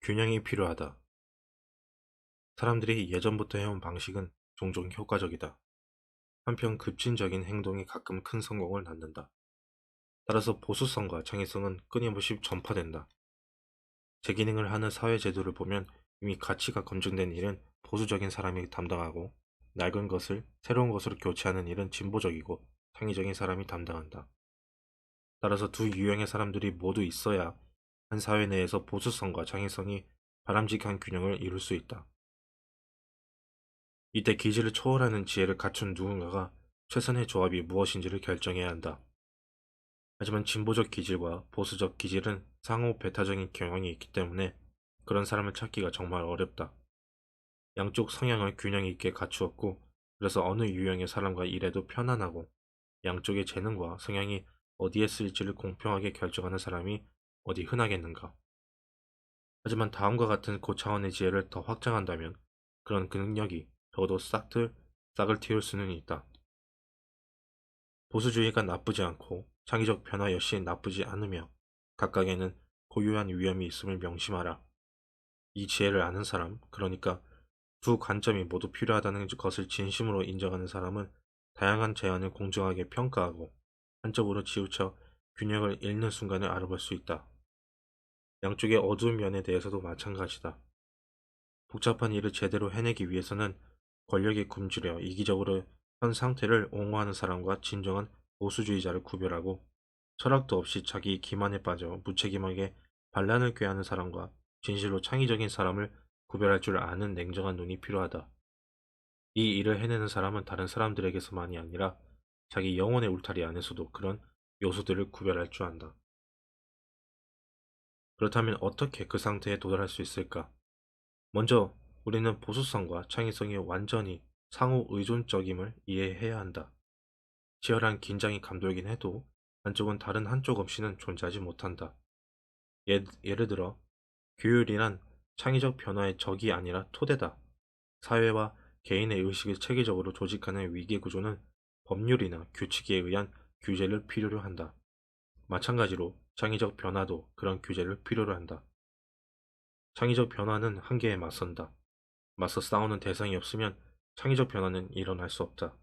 균형이 필요하다. 사람들이 예전부터 해온 방식은 종종 효과적이다. 한편 급진적인 행동이 가끔 큰 성공을 낳는다. 따라서 보수성과 창의성은 끊임없이 전파된다. 재기능을 하는 사회 제도를 보면 이미 가치가 검증된 일은 보수적인 사람이 담당하고, 낡은 것을 새로운 것으로 교체하는 일은 진보적이고 창의적인 사람이 담당한다. 따라서 두 유형의 사람들이 모두 있어야 한 사회 내에서 보수성과 창의성이 바람직한 균형을 이룰 수 있다. 이때 기질을 초월하는 지혜를 갖춘 누군가가 최선의 조합이 무엇인지를 결정해야 한다. 하지만 진보적 기질과 보수적 기질은 상호 배타적인 경향이 있기 때문에 그런 사람을 찾기가 정말 어렵다. 양쪽 성향을 균형 있게 갖추었고, 그래서 어느 유형의 사람과 일해도 편안하고, 양쪽의 재능과 성향이 어디에 쓰일지를 공평하게 결정하는 사람이 어디 흔하겠는가. 하지만 다음과 같은 고차원의 지혜를 더 확장한다면 그런 그 능력이 적어도 싹을 틔울 수는 있다. 보수주의가 나쁘지 않고 창의적 변화 역시 나쁘지 않으며 각각에는 고유한 위험이 있음을 명심하라. 이 지혜를 아는 사람, 그러니까 두 관점이 모두 필요하다는 것을 진심으로 인정하는 사람은 다양한 제안을 공정하게 평가하고 한쪽으로 치우쳐 균형을 잃는 순간을 알아볼 수 있다. 양쪽의 어두운 면에 대해서도 마찬가지다. 복잡한 일을 제대로 해내기 위해서는 권력에 굶주려 이기적으로 현 상태를 옹호하는 사람과 진정한 보수주의자를 구별하고, 철학도 없이 자기 기만에 빠져 무책임하게 반란을 꾀하는 사람과 진실로 창의적인 사람을 구별할 줄 아는 냉정한 눈이 필요하다. 이 일을 해내는 사람은 다른 사람들에게서만이 아니라 자기 영혼의 울타리 안에서도 그런 요소들을 구별할 줄 안다. 그렇다면 어떻게 그 상태에 도달할 수 있을까? 먼저 우리는 보수성과 창의성이 완전히 상호 의존적임을 이해해야 한다. 치열한 긴장이 감돌긴 해도 한쪽은 다른 한쪽 없이는 존재하지 못한다. 예를 들어 규율이란 창의적 변화의 적이 아니라 토대다. 사회와 개인의 의식을 체계적으로 조직하는 위계 구조는 법률이나 규칙에 의한 규제를 필요로 한다. 마찬가지로 창의적 변화도 그런 규제를 필요로 한다. 창의적 변화는 한계에 맞선다. 맞서 싸우는 대상이 없으면 창의적 변화는 일어날 수 없다.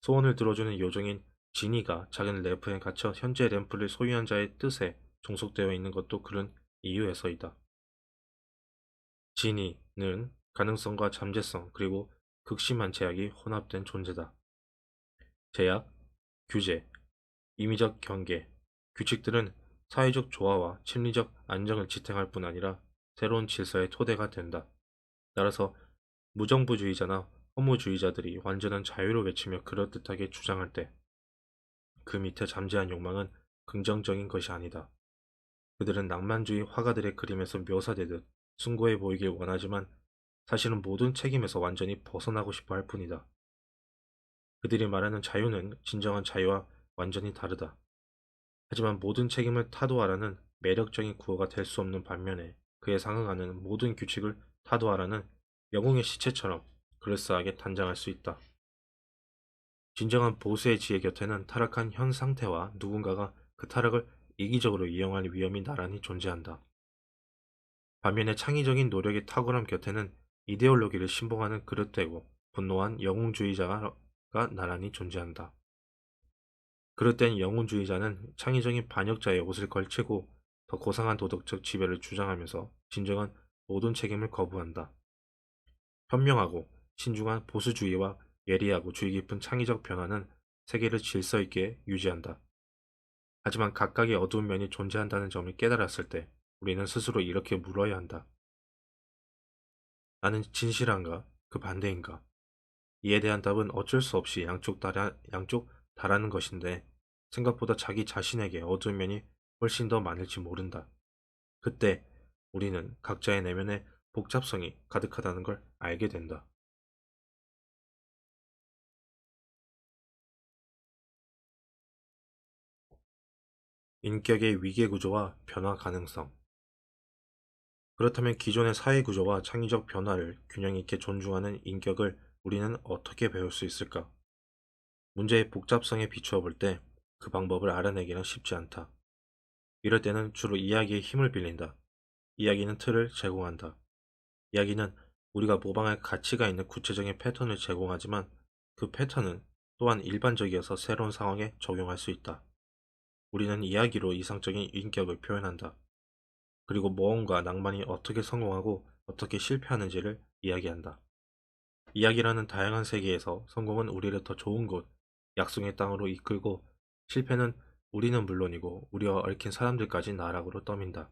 소원을 들어주는 요정인 지니가 작은 램프에 갇혀 현재 램프를 소유한 자의 뜻에 종속되어 있는 것도 그런 이유에서이다. 지니는 가능성과 잠재성 그리고 극심한 제약이 혼합된 존재다. 제약, 규제, 임의적 경계, 규칙들은 사회적 조화와 심리적 안정을 지탱할 뿐 아니라 새로운 질서의 토대가 된다. 따라서 무정부주의자나 허무주의자들이 완전한 자유를 외치며 그럴듯하게 주장할 때 그 밑에 잠재한 욕망은 긍정적인 것이 아니다. 그들은 낭만주의 화가들의 그림에서 묘사되듯 숭고해 보이길 원하지만 사실은 모든 책임에서 완전히 벗어나고 싶어 할 뿐이다. 그들이 말하는 자유는 진정한 자유와 완전히 다르다. 하지만 모든 책임을 타도하라는 매력적인 구호가 될 수 없는 반면에 그에 상응하는 모든 규칙을 타도하라는 영웅의 시체처럼 그럴싸하게 단장할 수 있다. 진정한 보수의 지혜 곁에는 타락한 현 상태와 누군가가 그 타락을 이기적으로 이용할 위험이 나란히 존재한다. 반면에 창의적인 노력의 탁월함 곁에는 이데올로기를 신봉하는 그릇되고 분노한 영웅주의자가 나란히 존재한다. 그릇된 영웅주의자는 창의적인 반역자의 옷을 걸치고 더 고상한 도덕적 지배를 주장하면서 진정한 모든 책임을 거부한다. 현명하고 신중한 보수주의와 예리하고 주의 깊은 창의적 변화는 세계를 질서 있게 유지한다. 하지만 각각의 어두운 면이 존재한다는 점을 깨달았을 때 우리는 스스로 이렇게 물어야 한다. 나는 진실한가? 그 반대인가? 이에 대한 답은 어쩔 수 없이 양쪽 다라는 것인데 생각보다 자기 자신에게 어두운 면이 훨씬 더 많을지 모른다. 그때 우리는 각자의 내면에 복잡성이 가득하다는 걸 알게 된다. 인격의 위계 구조와 변화 가능성. 그렇다면 기존의 사회 구조와 창의적 변화를 균형 있게 존중하는 인격을 우리는 어떻게 배울 수 있을까? 문제의 복잡성에 비추어 볼 때 그 방법을 알아내기는 쉽지 않다. 이럴 때는 주로 이야기의 힘을 빌린다. 이야기는 틀을 제공한다. 이야기는 우리가 모방할 가치가 있는 구체적인 패턴을 제공하지만 그 패턴은 또한 일반적이어서 새로운 상황에 적용할 수 있다. 우리는 이야기로 이상적인 인격을 표현한다. 그리고 모험과 낭만이 어떻게 성공하고 어떻게 실패하는지를 이야기한다. 이야기라는 다양한 세계에서 성공은 우리를 더 좋은 곳, 약속의 땅으로 이끌고 실패는 우리는 물론이고 우리와 얽힌 사람들까지 나락으로 떠민다.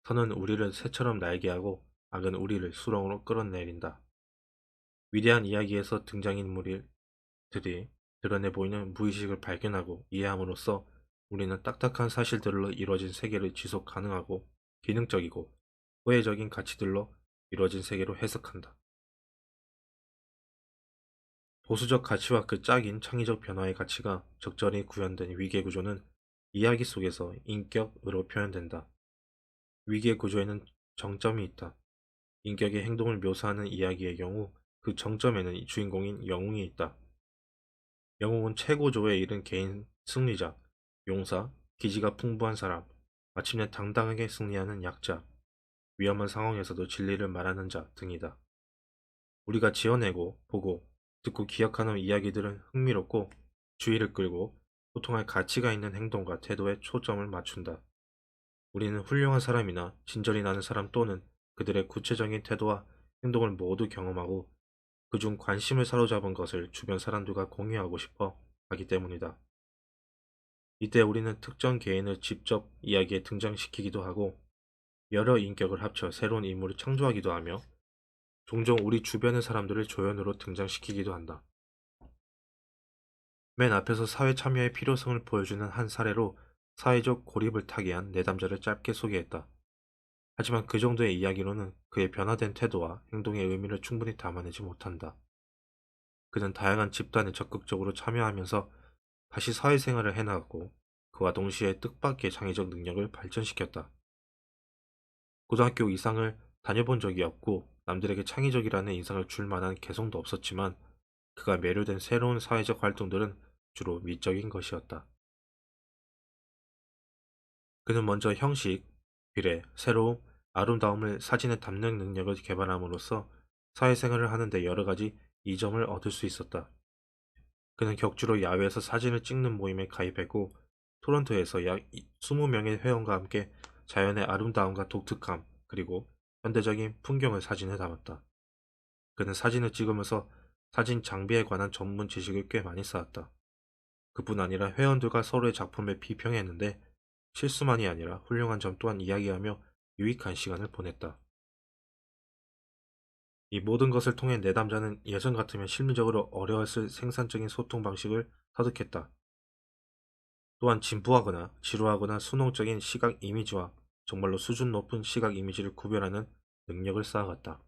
선은 우리를 새처럼 날게 하고 악은 우리를 수렁으로 끌어내린다. 위대한 이야기에서 등장인물들이 드러내 보이는 무의식을 발견하고 이해함으로써 우리는 딱딱한 사실들로 이루어진 세계를 지속 가능하고 기능적이고 호혜적인 가치들로 이루어진 세계로 해석한다. 보수적 가치와 그 짝인 창의적 변화의 가치가 적절히 구현된 위계 구조는 이야기 속에서 인격으로 표현된다. 위계 구조에는 정점이 있다. 인격의 행동을 묘사하는 이야기의 경우 그 정점에는 주인공인 영웅이 있다. 영웅은 최고조에 이른 개인 승리자, 용사, 기지가 풍부한 사람, 마침내 당당하게 승리하는 약자, 위험한 상황에서도 진리를 말하는 자 등이다. 우리가 지어내고 보고 듣고 기억하는 이야기들은 흥미롭고 주의를 끌고 소통할 가치가 있는 행동과 태도에 초점을 맞춘다. 우리는 훌륭한 사람이나 진절이 나는 사람 또는 그들의 구체적인 태도와 행동을 모두 경험하고 그중 관심을 사로잡은 것을 주변 사람들과 공유하고 싶어 하기 때문이다. 이때 우리는 특정 개인을 직접 이야기에 등장시키기도 하고 여러 인격을 합쳐 새로운 인물을 창조하기도 하며 종종 우리 주변의 사람들을 조연으로 등장시키기도 한다. 맨 앞에서 사회 참여의 필요성을 보여주는 한 사례로 사회적 고립을 타개한 내담자를 짧게 소개했다. 하지만 그 정도의 이야기로는 그의 변화된 태도와 행동의 의미를 충분히 담아내지 못한다. 그는 다양한 집단에 적극적으로 참여하면서 다시 사회생활을 해나갔고 그와 동시에 뜻밖의 창의적 능력을 발전시켰다. 고등학교 이상을 다녀본 적이 없고 남들에게 창의적이라는 인상을 줄 만한 개성도 없었지만 그가 매료된 새로운 사회적 활동들은 주로 미적인 것이었다. 그는 먼저 형식, 비례, 새로움, 아름다움을 사진에 담는 능력을 개발함으로써 사회생활을 하는데 여러 가지 이점을 얻을 수 있었다. 그는 격주로 야외에서 사진을 찍는 모임에 가입했고 토론토에서 약 20명의 회원과 함께 자연의 아름다움과 독특함 그리고 현대적인 풍경을 사진에 담았다. 그는 사진을 찍으면서 사진 장비에 관한 전문 지식을 꽤 많이 쌓았다. 그뿐 아니라 회원들과 서로의 작품을 비평했는데 실수만이 아니라 훌륭한 점 또한 이야기하며 유익한 시간을 보냈다. 이 모든 것을 통해 내담자는 예전 같으면 실무적으로 어려웠을 생산적인 소통 방식을 터득했다. 또한 진부하거나 지루하거나 수능적인 시각 이미지와 정말로 수준 높은 시각 이미지를 구별하는 능력을 쌓아갔다.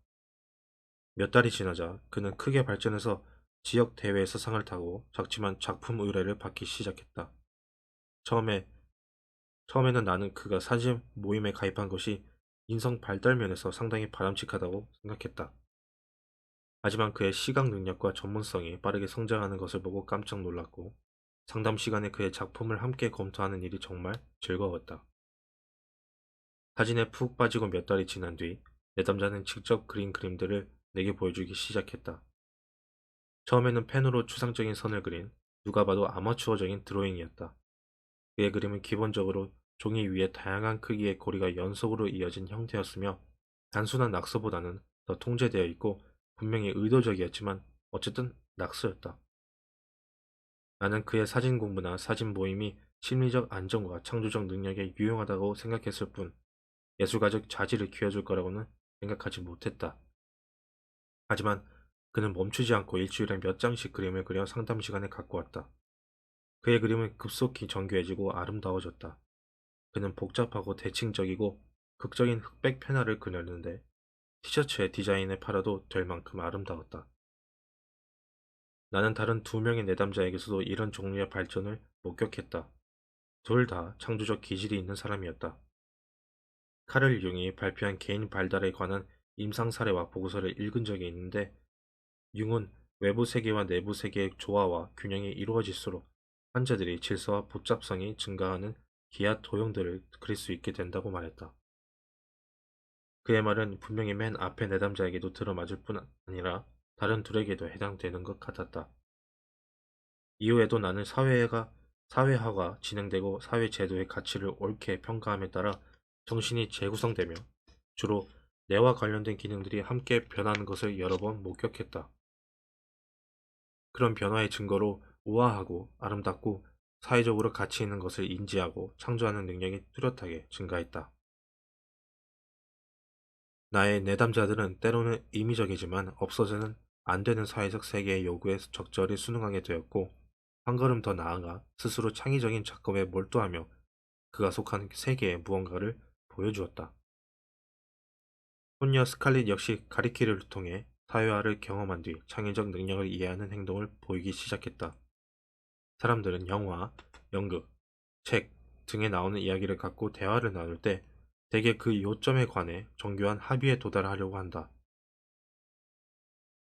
몇 달이 지나자 그는 크게 발전해서 지역 대회에서 상을 타고 작지만 작품 의뢰를 받기 시작했다. 처음에 처음에는 나는 그가 사진 모임에 가입한 것이 인성 발달 면에서 상당히 바람직하다고 생각했다. 하지만 그의 시각 능력과 전문성이 빠르게 성장하는 것을 보고 깜짝 놀랐고 상담 시간에 그의 작품을 함께 검토하는 일이 정말 즐거웠다. 사진에 푹 빠지고 몇 달이 지난 뒤 내담자는 직접 그린 그림들을 내게 보여주기 시작했다. 처음에는 펜으로 추상적인 선을 그린 누가 봐도 아마추어적인 드로잉이었다. 그의 그림은 기본적으로 종이 위에 다양한 크기의 고리가 연속으로 이어진 형태였으며 단순한 낙서보다는 더 통제되어 있고 분명히 의도적이었지만 어쨌든 낙서였다. 나는 그의 사진 공부나 사진 모임이 심리적 안정과 창조적 능력에 유용하다고 생각했을 뿐 예술가적 자질을 키워줄 거라고는 생각하지 못했다. 하지만 그는 멈추지 않고 일주일에 몇 장씩 그림을 그려 상담 시간에 갖고 왔다. 그의 그림은 급속히 정교해지고 아름다워졌다. 그는 복잡하고 대칭적이고 극적인 흑백 페나를 그렸는데 티셔츠의 디자인에 팔아도 될 만큼 아름다웠다. 나는 다른 두 명의 내담자에게서도 이런 종류의 발전을 목격했다. 둘 다 창조적 기질이 있는 사람이었다. 카를 융이 발표한 개인 발달에 관한 임상 사례와 보고서를 읽은 적이 있는데 융은 외부 세계와 내부 세계의 조화와 균형이 이루어질수록 환자들이 질서와 복잡성이 증가하는 기하 도형들을 그릴 수 있게 된다고 말했다. 그의 말은 분명히 맨 앞에 내담자에게도 들어맞을 뿐 아니라 다른 둘에게도 해당되는 것 같았다. 이후에도 나는 사회화가 진행되고 사회제도의 가치를 옳게 평가함에 따라 정신이 재구성되며 주로 뇌와 관련된 기능들이 함께 변하는 것을 여러 번 목격했다. 그런 변화의 증거로 우아하고 아름답고 사회적으로 가치 있는 것을 인지하고 창조하는 능력이 뚜렷하게 증가했다. 나의 내담자들은 때로는 임의적이지만 없어서는 안 되는 사회적 세계의 요구에 적절히 순응하게 되었고, 한 걸음 더 나아가 스스로 창의적인 작업에 몰두하며 그가 속한 세계에 무언가를 보여주었다. 혼녀 스칼릿 역시 가리키를 통해 사회화를 경험한 뒤 창의적 능력을 이해하는 행동을 보이기 시작했다. 사람들은 영화, 연극, 책 등에 나오는 이야기를 갖고 대화를 나눌 때 대개 그 요점에 관해 정교한 합의에 도달하려고 한다.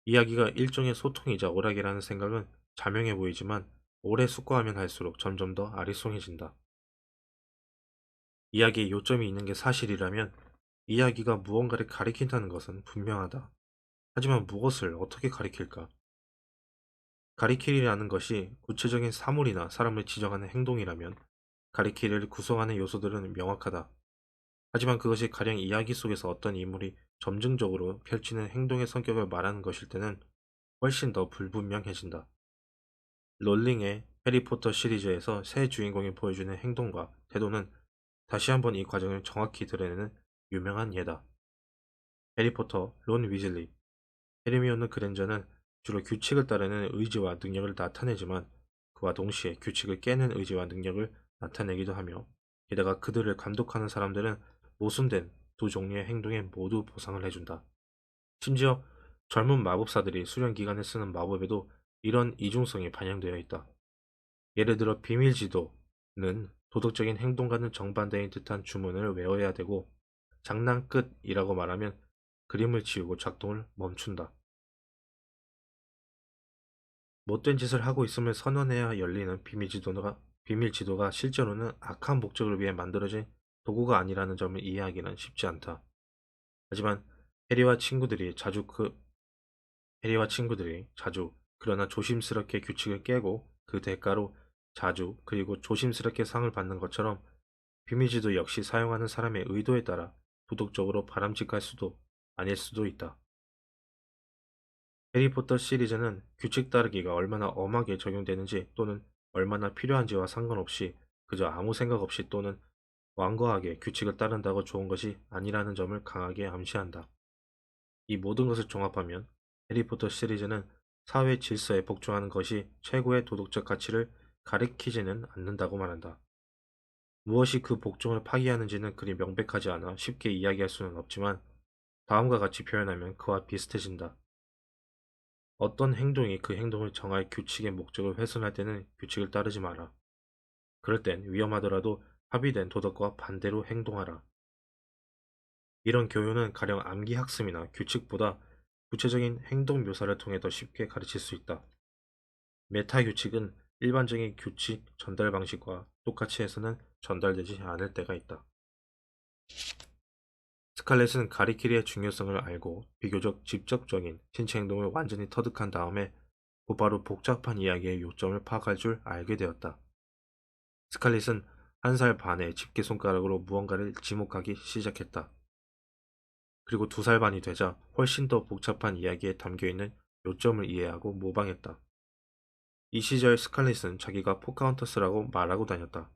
이야기가 일종의 소통이자 오락이라는 생각은 자명해 보이지만 오래 숙고하면 할수록 점점 더 아리송해진다. 이야기에 요점이 있는 게 사실이라면 이야기가 무언가를 가리킨다는 것은 분명하다. 하지만 무엇을 어떻게 가리킬까? 가리키리라는 것이 구체적인 사물이나 사람을 지정하는 행동이라면 가리키를 구성하는 요소들은 명확하다. 하지만 그것이 가령 이야기 속에서 어떤 인물이 점증적으로 펼치는 행동의 성격을 말하는 것일 때는 훨씬 더 불분명해진다. 롤링의 해리포터 시리즈에서 새 주인공이 보여주는 행동과 태도는 다시 한번 이 과정을 정확히 드러내는 유명한 예다. 해리포터, 론 위즐리, 헤르미온느 그랜저는 주로 규칙을 따르는 의지와 능력을 나타내지만 그와 동시에 규칙을 깨는 의지와 능력을 나타내기도 하며, 게다가 그들을 감독하는 사람들은 모순된 두 종류의 행동에 모두 보상을 해준다. 심지어 젊은 마법사들이 수련 기간에 쓰는 마법에도 이런 이중성이 반영되어 있다. 예를 들어 비밀지도는 도덕적인 행동과는 정반대인 듯한 주문을 외워야 되고, 장난 끝이라고 말하면 그림을 지우고 작동을 멈춘다. 못된 짓을 하고 있음을 선언해야 열리는 비밀지도가 실제로는 악한 목적을 위해 만들어진 도구가 아니라는 점을 이해하기는 쉽지 않다. 하지만 해리와 친구들이 자주 그러나 조심스럽게 규칙을 깨고 그 대가로 자주 그리고 조심스럽게 상을 받는 것처럼 비밀지도 역시 사용하는 사람의 의도에 따라 도덕적으로 바람직할 수도 아닐 수도 있다. 해리포터 시리즈는 규칙 따르기가 얼마나 엄하게 적용되는지 또는 얼마나 필요한지와 상관없이 그저 아무 생각 없이 또는 완고하게 규칙을 따른다고 좋은 것이 아니라는 점을 강하게 암시한다. 이 모든 것을 종합하면 해리포터 시리즈는 사회 질서에 복종하는 것이 최고의 도덕적 가치를 가리키지는 않는다고 말한다. 무엇이 그 복종을 파기하는지는 그리 명백하지 않아 쉽게 이야기할 수는 없지만 다음과 같이 표현하면 그와 비슷해진다. 어떤 행동이 그 행동을 정할 규칙의 목적을 훼손할 때는 규칙을 따르지 마라. 그럴 땐 위험하더라도 합의된 도덕과 반대로 행동하라. 이런 교훈은 가령 암기 학습이나 규칙보다 구체적인 행동 묘사를 통해 더 쉽게 가르칠 수 있다. 메타 규칙은 일반적인 규칙 전달 방식과 똑같이 해서는 전달되지 않을 때가 있다. 스칼렛은 가리키리의 중요성을 알고 비교적 직접적인 신체 행동을 완전히 터득한 다음에 곧바로 복잡한 이야기의 요점을 파악할 줄 알게 되었다. 스칼렛은 1살 반에 집게손가락으로 무언가를 지목하기 시작했다. 그리고 2살 반이 되자 훨씬 더 복잡한 이야기에 담겨있는 요점을 이해하고 모방했다. 이 시절 스칼렛은 자기가 포카혼터스라고 말하고 다녔다.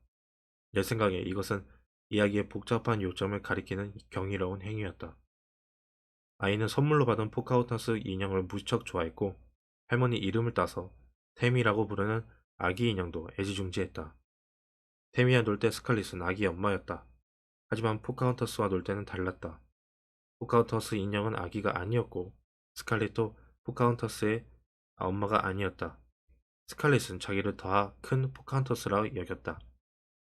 내 생각에 이것은 이야기의 복잡한 요점을 가리키는 경이로운 행위였다. 아이는 선물로 받은 포카혼타스 인형을 무척 좋아했고 할머니 이름을 따서 태미라고 부르는 아기 인형도 애지중지했다. 태미와 놀 때 스칼렛은 아기 엄마였다. 하지만 포카혼타스와 놀 때는 달랐다. 포카혼타스 인형은 아기가 아니었고 스칼렛도 포카혼타스의 엄마가 아니었다. 스칼렛은 자기를 더 큰 포카혼타스라 여겼다.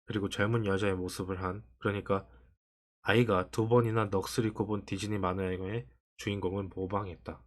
그리고 젊은 여자의 모습을 그러니까 아이가 2번이나 넋을 잃고 본 디즈니 만화의 주인공을 모방했다.